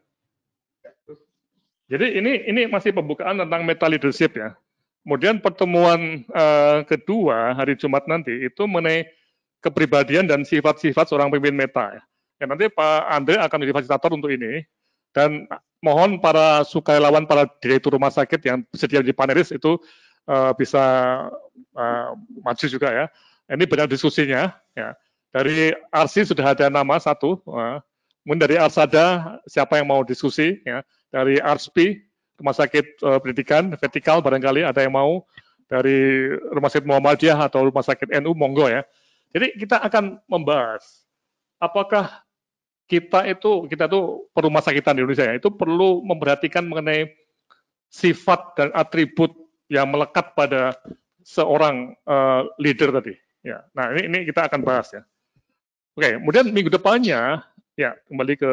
Jadi ini masih pembukaan tentang meta leadership ya. Kemudian pertemuan kedua hari Jumat nanti itu mengenai kepribadian dan sifat-sifat seorang pemimpin meta. Ya, nanti Pak Andre akan menjadi fasilitator untuk ini, dan mohon para sukarelawan, para direktur rumah sakit yang bersedia di panelis itu bisa maju juga ya. Ini banyak diskusinya. Ya. Dari RC sudah ada nama satu, kemudian dari Arsada siapa yang mau diskusi, ya. Dari RSP Rumah Sakit Pendidikan Vertikal barangkali ada yang mau, dari Rumah Sakit Muhammadiyah atau Rumah Sakit NU, monggo ya. Jadi kita akan membahas apakah kita tuh perumah sakitan di Indonesia ya, itu perlu memperhatikan mengenai sifat dan atribut yang melekat pada seorang leader tadi. Ya, nah ini kita akan bahas ya. Oke, kemudian minggu depannya ya kembali ke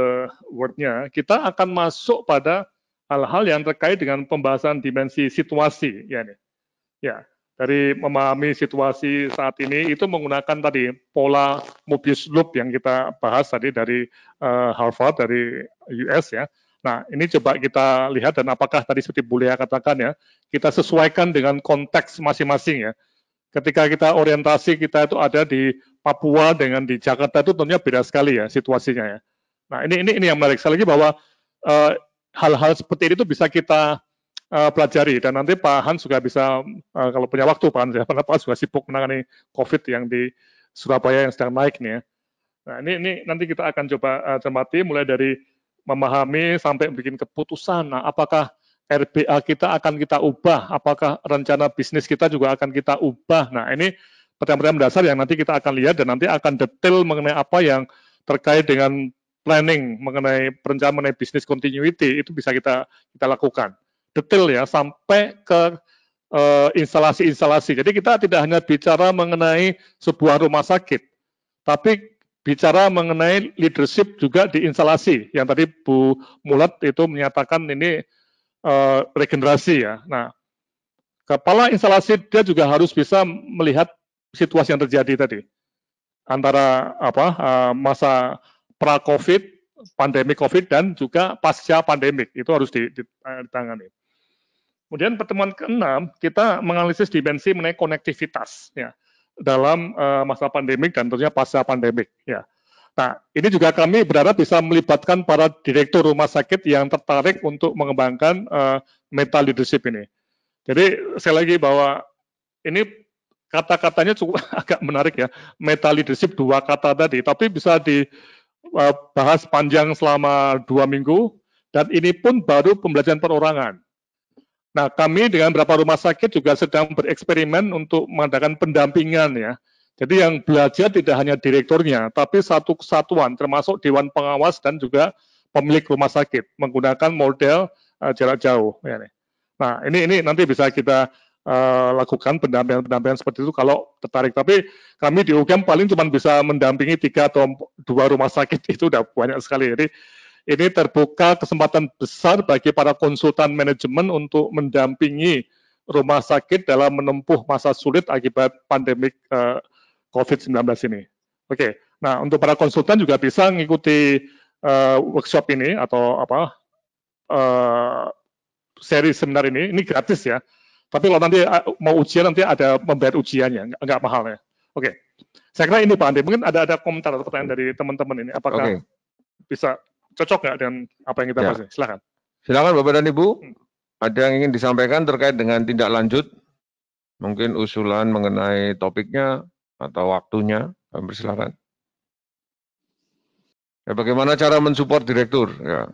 word-nya, kita akan masuk pada hal-hal yang terkait dengan pembahasan dimensi situasi ya nih. Ya, dari memahami situasi saat ini itu menggunakan tadi pola Mobius loop yang kita bahas tadi dari Harvard, dari US ya. Nah, ini coba kita lihat dan apakah tadi seperti Bulia katakan ya, kita sesuaikan dengan konteks masing-masing ya. Ketika kita orientasi kita itu ada di Papua dengan di Jakarta itu tentunya beda sekali ya situasinya ya. Nah, ini yang menarik sekali lagi bahwa hal-hal seperti itu bisa kita pelajari, dan nanti Pak Hans juga bisa kalau punya waktu Pak Hans ya, karena Pak Hans juga sibuk menangani COVID yang di Surabaya yang sedang naik nih ya. Nah ini nanti kita akan coba cermati mulai dari memahami sampai bikin keputusan. Nah apakah RBA kita akan kita ubah, apakah rencana bisnis kita juga akan kita ubah. Nah ini pertanyaan-pertanyaan mendasar yang nanti kita akan lihat, dan nanti akan detail mengenai apa yang terkait dengan planning, mengenai perencanaan mengenai bisnis continuity, itu bisa kita lakukan detail ya, sampai ke instalasi-instalasi. Jadi kita tidak hanya bicara mengenai sebuah rumah sakit, tapi bicara mengenai leadership juga di instalasi. Yang tadi Bu Mulat itu menyatakan ini regenerasi ya. Nah, kepala instalasi dia juga harus bisa melihat situasi yang terjadi tadi antara masa pra-COVID, pandemi COVID dan juga pasca pandemik itu harus ditangani. Kemudian pertemuan ke-6 kita menganalisis dimensi mengenai konektivitas ya dalam masa pandemik dan tentunya pasca pandemik ya. Nah, ini juga kami berharap bisa melibatkan para direktur rumah sakit yang tertarik untuk mengembangkan meta leadership ini. Jadi sekali lagi bahwa ini kata-katanya cukup agak menarik ya, meta leadership 2 kata tadi, tapi bisa dibahas panjang selama 2 minggu dan ini pun baru pembelajaran perorangan. Nah, kami dengan beberapa rumah sakit juga sedang bereksperimen untuk mengadakan pendampingan ya. Jadi yang belajar tidak hanya direkturnya, tapi satu kesatuan termasuk dewan pengawas dan juga pemilik rumah sakit menggunakan model jarak jauh. Ya. Nah, ini nanti bisa kita lakukan pendampingan seperti itu kalau tertarik. Tapi kami di UGM paling cuma bisa mendampingi 3 atau 2 rumah sakit, itu udah banyak sekali. Jadi ini terbuka kesempatan besar bagi para konsultan manajemen untuk mendampingi rumah sakit dalam menempuh masa sulit akibat pandemik COVID-19 ini. Oke, nah untuk para konsultan juga bisa mengikuti workshop ini atau seri seminar ini gratis ya. Tapi kalau nanti mau ujian nanti ada membayar ujiannya, nggak mahal ya. Oke, saya kira ini Pak Andi. Mungkin ada komentar atau pertanyaan dari teman-teman ini. Apakah bisa cocok nggak dengan apa yang kita bahas? Silakan. Silakan Bapak dan Ibu. Ada yang ingin disampaikan terkait dengan tindak lanjut? Mungkin usulan mengenai topiknya atau waktunya, kami persilakan. Ya, bagaimana cara mensupport direktur? Ya.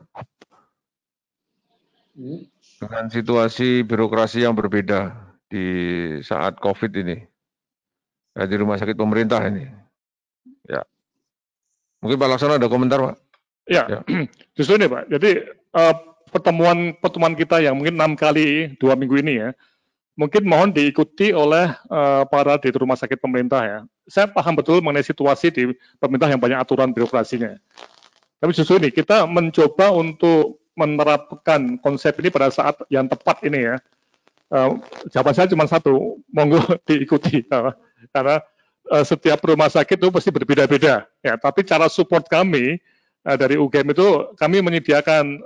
Dengan situasi birokrasi yang berbeda di saat COVID ini, ya, di rumah sakit pemerintah ini. Ya, mungkin Pak Laksono ada komentar, Pak? Ya. Justru ini Pak. Jadi pertemuan kita yang mungkin 6 kali 2 minggu ini ya, mungkin mohon diikuti oleh para di rumah sakit pemerintah ya. Saya paham betul mengenai situasi di pemerintah yang banyak aturan birokrasinya. Tapi justru ini kita mencoba untuk menerapkan konsep ini pada saat yang tepat ini ya. Jawaban saya cuma satu, monggo diikuti. Karena setiap rumah sakit itu pasti berbeda-beda. Ya, tapi cara support kami dari UGM itu kami menyediakan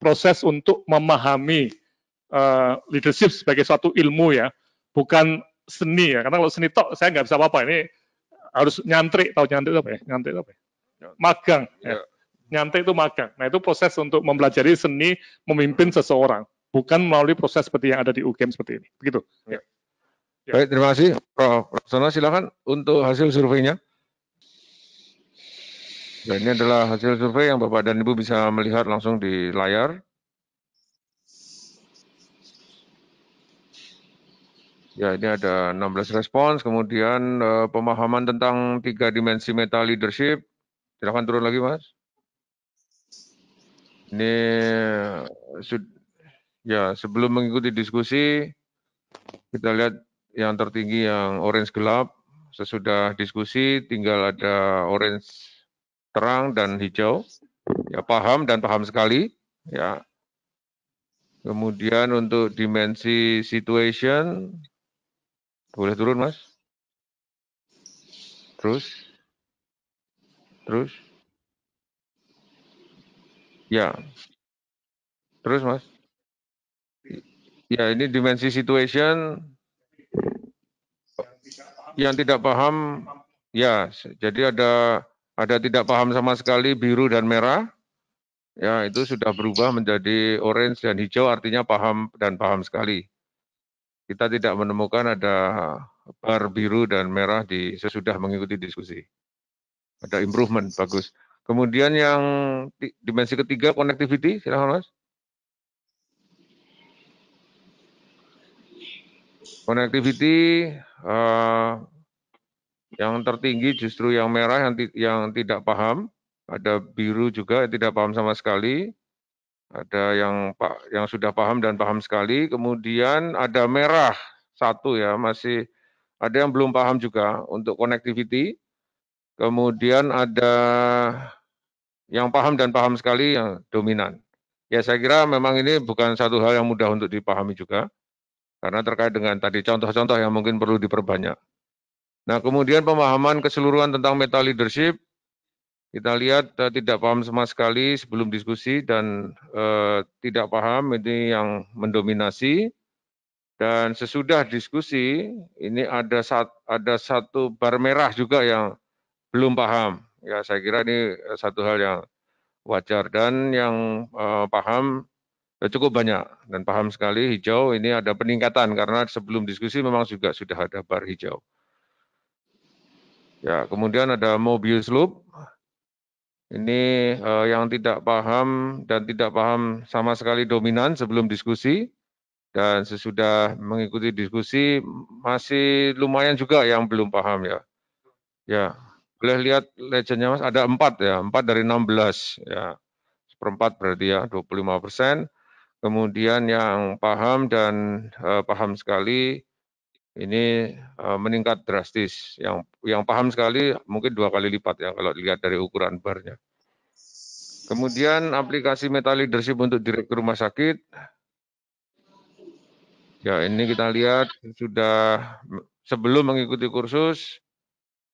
proses untuk memahami leadership sebagai suatu ilmu ya, bukan seni ya. Karena kalau seni tok saya nggak bisa apa-apa. Ini harus nyantri, tahu nyantri apa ya? Nyantri apa ya? Magang. Ya. Nyantri itu magang. Nah itu proses untuk mempelajari seni memimpin seseorang, bukan melalui proses seperti yang ada di UGM seperti ini. Begitu. Ya. Ya. Baik, terima kasih. Prof. Laksono, silakan untuk hasil surveinya. Ya, ini adalah hasil survei yang Bapak dan Ibu bisa melihat langsung di layar. Ya, ini ada 16 respons, kemudian pemahaman tentang 3 dimensi meta leadership. Silakan turun lagi, Mas. Ini ya, sebelum mengikuti diskusi, kita lihat yang tertinggi yang orange gelap. Sesudah diskusi tinggal ada orange terang dan hijau. Ya, paham dan paham sekali. Ya. Kemudian untuk dimensi situation, boleh turun, Mas? Terus. Ya. Terus, Mas. Ya, ini dimensi situation yang tidak paham. Ya, jadi ada tidak paham sama sekali biru dan merah. Ya, itu sudah berubah menjadi orange dan hijau, artinya paham dan paham sekali. Kita tidak menemukan ada bar biru dan merah sesudah mengikuti diskusi. Ada improvement, bagus. Kemudian yang dimensi ketiga, connectivity, silakan Mas. Connectivity yang tertinggi justru yang merah yang tidak paham, ada biru juga yang tidak paham sama sekali, ada yang sudah paham dan paham sekali, kemudian ada merah satu ya, masih ada yang belum paham juga untuk connectivity. kemudian ada yang paham dan paham sekali yang dominan. Ya saya kira memang ini bukan satu hal yang mudah untuk dipahami juga, karena terkait dengan tadi contoh-contoh yang mungkin perlu diperbanyak. Nah kemudian pemahaman keseluruhan tentang meta leadership, kita lihat tidak paham sama sekali sebelum diskusi dan tidak paham ini yang mendominasi. Dan sesudah diskusi ini ada satu bar merah juga yang belum paham. Ya saya kira ini satu hal yang wajar dan yang paham cukup banyak dan paham sekali hijau ini ada peningkatan karena sebelum diskusi memang juga sudah ada bar hijau. Ya kemudian ada Mobius loop. Ini yang tidak paham dan tidak paham sama sekali dominan sebelum diskusi dan sesudah mengikuti diskusi masih lumayan juga yang belum paham ya. Ya boleh lihat legendnya Mas ada 4 ya, 4 dari 16 ya. Seperempat berarti ya 25%. Kemudian yang paham dan paham sekali ini meningkat drastis. Yang paham sekali mungkin 2 kali lipat ya kalau dilihat dari ukuran barnya. Kemudian aplikasi meta leadership untuk direktur rumah sakit. Ya ini kita lihat sudah sebelum mengikuti kursus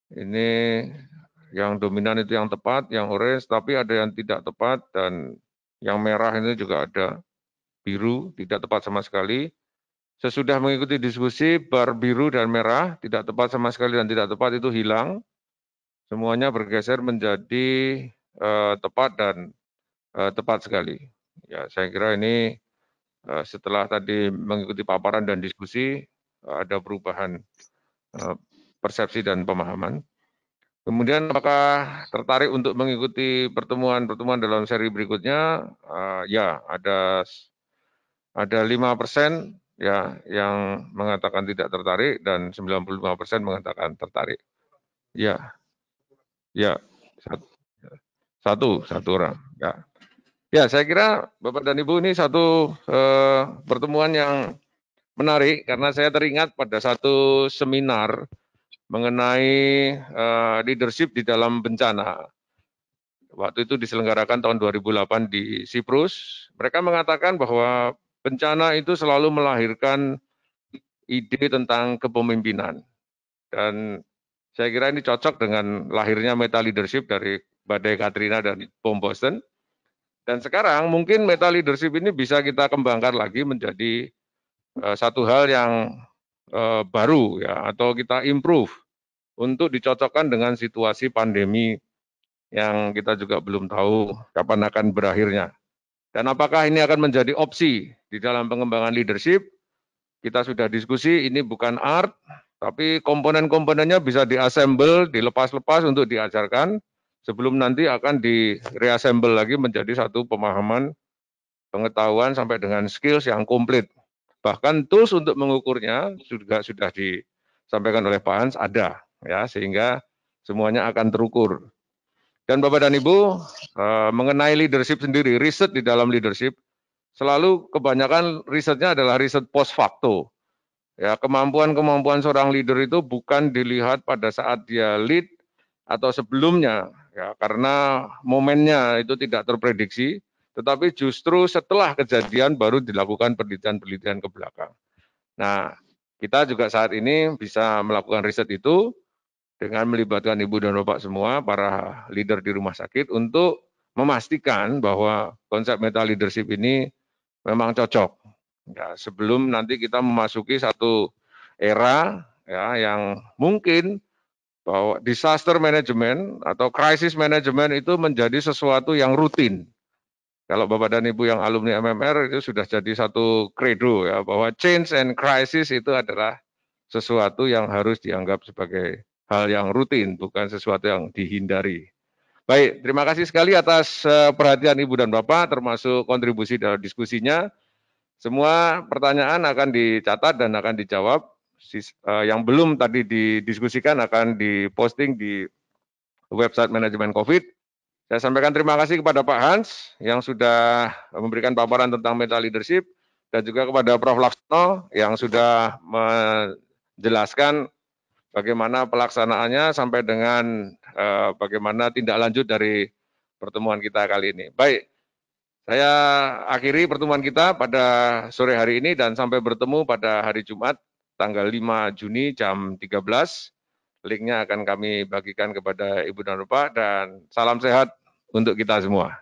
ini yang dominan itu yang tepat, yang orange, tapi ada yang tidak tepat dan yang merah ini juga ada biru, tidak tepat sama sekali. Sesudah mengikuti diskusi, bar biru dan merah, tidak tepat sama sekali dan tidak tepat itu hilang. Semuanya bergeser menjadi tepat dan tepat sekali. Ya, saya kira ini setelah tadi mengikuti paparan dan diskusi, ada perubahan persepsi dan pemahaman. Kemudian apakah tertarik untuk mengikuti pertemuan-pertemuan dalam seri berikutnya? Ya, ada 5% ya yang mengatakan tidak tertarik dan 95% mengatakan tertarik. Ya, ya, satu orang. Ya. Ya, saya kira Bapak dan Ibu ini satu pertemuan yang menarik karena saya teringat pada satu seminar mengenai leadership di dalam bencana. Waktu itu diselenggarakan tahun 2008 di Siprus. Mereka mengatakan bahwa bencana itu selalu melahirkan ide tentang kepemimpinan. Dan saya kira ini cocok dengan lahirnya meta leadership dari badai Katrina dan bom Boston. Dan sekarang mungkin meta leadership ini bisa kita kembangkan lagi menjadi satu hal yang baru ya, atau kita improve untuk dicocokkan dengan situasi pandemi yang kita juga belum tahu kapan akan berakhirnya. Dan apakah ini akan menjadi opsi di dalam pengembangan leadership? Kita sudah diskusi, ini bukan art, tapi komponen-komponennya bisa diassemble, dilepas-lepas untuk diajarkan, sebelum nanti akan di-reassemble lagi menjadi satu pemahaman, pengetahuan sampai dengan skills yang komplit. Bahkan tools untuk mengukurnya juga sudah disampaikan oleh Pak Hans ada, ya sehingga semuanya akan terukur. Dan Bapak dan Ibu, mengenai leadership sendiri, riset di dalam leadership, selalu kebanyakan risetnya adalah riset post facto. Ya, kemampuan-kemampuan seorang leader itu bukan dilihat pada saat dia lead atau sebelumnya, ya, karena momennya itu tidak terprediksi, tetapi justru setelah kejadian baru dilakukan penelitian-penelitian ke belakang. Nah, kita juga saat ini bisa melakukan riset itu, dengan melibatkan Ibu dan Bapak semua, para leader di rumah sakit, untuk memastikan bahwa konsep meta leadership ini memang cocok. Ya, sebelum nanti kita memasuki satu era ya, yang mungkin bahwa disaster management atau crisis management itu menjadi sesuatu yang rutin. Kalau Bapak dan Ibu yang alumni MMR itu sudah jadi satu credo ya, bahwa change and crisis itu adalah sesuatu yang harus dianggap sebagai hal yang rutin, bukan sesuatu yang dihindari. Baik, terima kasih sekali atas perhatian Ibu dan Bapak, termasuk kontribusi dalam diskusinya. Semua pertanyaan akan dicatat dan akan dijawab. Yang belum tadi didiskusikan akan diposting di website manajemen COVID. Saya sampaikan terima kasih kepada Pak Hans yang sudah memberikan paparan tentang meta leadership dan juga kepada Prof. Laksono yang sudah menjelaskan bagaimana pelaksanaannya sampai dengan bagaimana tindak lanjut dari pertemuan kita kali ini. Baik, saya akhiri pertemuan kita pada sore hari ini dan sampai bertemu pada hari Jumat tanggal 5 Juni jam 13. Linknya akan kami bagikan kepada Ibu dan Bapak dan salam sehat untuk kita semua.